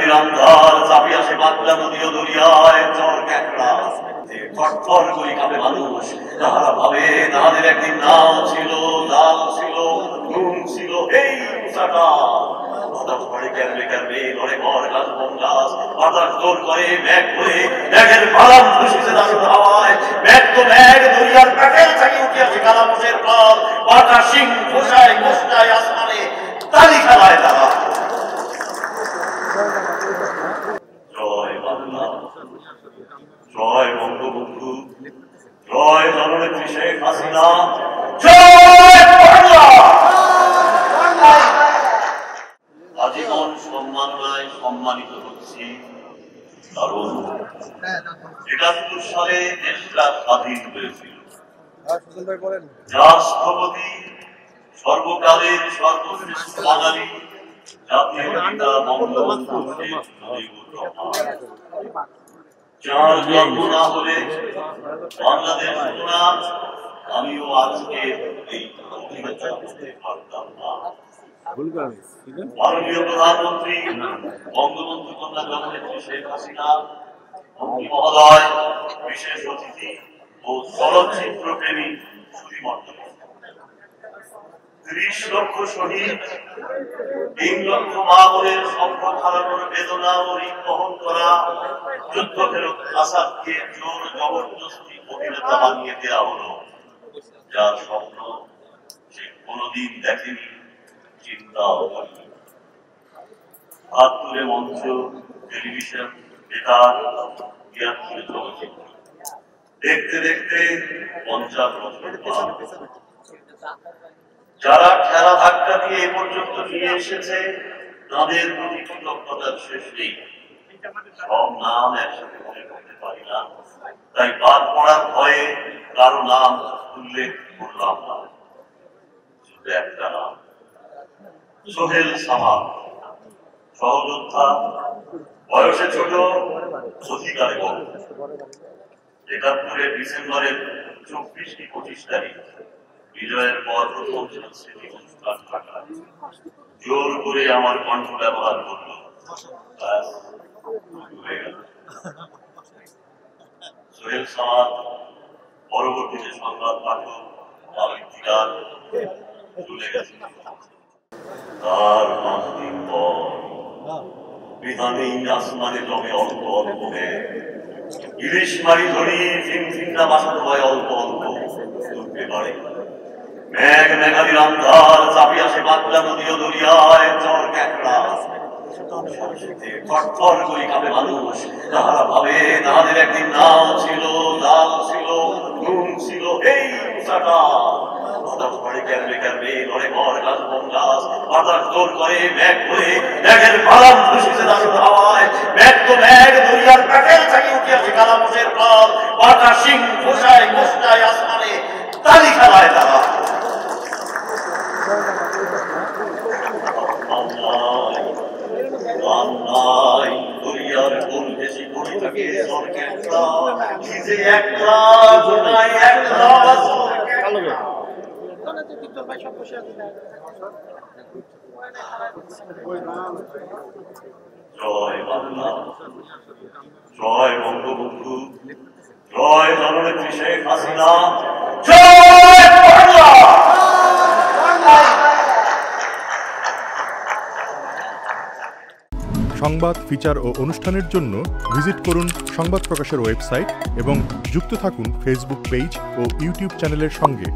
মেঘাদির আন্ধার চাপিয়া সে বাগলা নদী ও দরিয়ায় চর ক্যাকড়া থরথর করি কাঁপে মানুষ। তাহারা ভাবে তাহাদের একদিন নাম ছিল, লাল ছিল, নুন ছিল এই উষাটা। বাতাস পড়ে ক্যারবে ক্যারবে ঘরে ঘর গাছ বন গাছ, বাতাস দোল করে ব্যাগ করে ব্যাগের বালাম খুশিতে দারুণ হাওয়ায়। ব্যাগ তো ব্যাগ দরিয়ার প্যাটেল থেকে উঠিয়াছে কালামুষের পাল, বাটা সিং ঘোষায় গোষ্টায় আসমানে তালি খেলায় তারা। জয় বাংলা, জয় বঙ্গবন্ধু, জয় জননেত্রী শেখ হাসিনা, জয় বাংলা। আজীবন সম্মাননায় সম্মানিত হচ্ছি, কারণ ৭১ সালে দেশটা স্বাধীন হয়েছিল। যার স্থপতি সর্বকালের সর্বশ্রেষ্ঠ বাঙালি জাতীয় নেতা বঙ্গবন্ধু শেখ মুজিবুর রহমান। যার জন্ম না হলে বাংলাদেশ হতো না, আমিও আজকে এই অধিবেশন করতে পারতাম না। মাননীয় প্রধানমন্ত্রী বঙ্গবন্ধু কন্যা জননেত্রী শেখ হাসিনা মহোদয়, বিশেষ অতিথি ও চলচ্চিত্র প্রেমী সুধীমণ্ডলী, ৩০ লক্ষ শহীদ, ৩ লক্ষ মা বোনের সম্পদ হারানোর বেদনা ও ঋণ বহন করা যুদ্ধ ফেরত আসাদকে জোর জবরদস্তি অভিনেতা বানিয়ে দেওয়া হলো, যার স্বপ্ন সে কোনদিন দেখেনি, চিন্তাও করেনি। হাত তুলে মঞ্চ, টেলিভিশন, বেতার, চলচ্চিত্র দেখতে দেখতে ৫০ বছর পার। যারা খেলা ধাক্কা দিয়ে এ পর্যন্ত নিয়ে এসেছে তাদের প্রতি কৃতজ্ঞতার শেষ নেই। সব নাম একসাথে মনে করতে পারি না, তাই বাদ পড়ার ভয়ে কারো নাম উল্লেখ করলাম না। শুধু একটা নাম, সোহেল সামাদ, সহযোদ্ধা, বয়সে ছোট, অধিকারে বড়। ৭১ ডিসেম্বরের ২৪ কি ২৫ তারিখ বিজয়ের পর প্রথম স্মৃতি অনুষ্ঠান থাকা জোর করে আমার কণ্ঠ ব্যবহার করলো, সোহেল সামাদ পরবর্তীতে সংবাদ পাঠক, আলোচনার চলে গেছে। তার ৫ দিন পর বিধানেই আসমানে জমে অল্প অল্প মেঘ, ইলিশ মারি ধরি ফিনফিন্না বাসাতে হয় অল্প অল্প উঠতে পারে। মেঘ মেঘাদির আন্ধার চাপিয়া সে বাগলা নদী ও দরিয়ায় চর ক্যাকড়া থরথর করি কাঁপে মানুষ। তাহারা ভাবে তাহাদের একদিন নাম ছিল, লাল ছিল, নুন ছিল এই উষাটা। বাতাস পড়ে ক্যারবে ক্যারবে ঘরে ঘর গাছ বন গাছ, বাতাস দোল করে ব্যাগ করে ব্যাগের বালাম খুশিতে দারুণ হাওয়ায়। ব্যাগ তো ব্যাগ দরিয়ার প্যাটেল থেকে উঠিয়াছে কালামুষের পাল, বাটা সিং ঘোষায় গোষ্টায় আসমানে তালি খেলায় তারা। দরিয়ার কোন বেশি পড়ে থাকে সরকারটা, নিজে একলা গোনায় একলা জয় বাংলা, জয় বঙ্গবন্ধু, জয় জননেত্রী শেখ হাসিনা, জয় বাংলা। সংবাদ, ফিচার ও অনুষ্ঠানের জন্য ভিজিট করুন সংবাদ প্রকাশের ওয়েবসাইট এবং যুক্ত থাকুন ফেসবুক পেজ ও ইউটিউব চ্যানেলের সঙ্গে।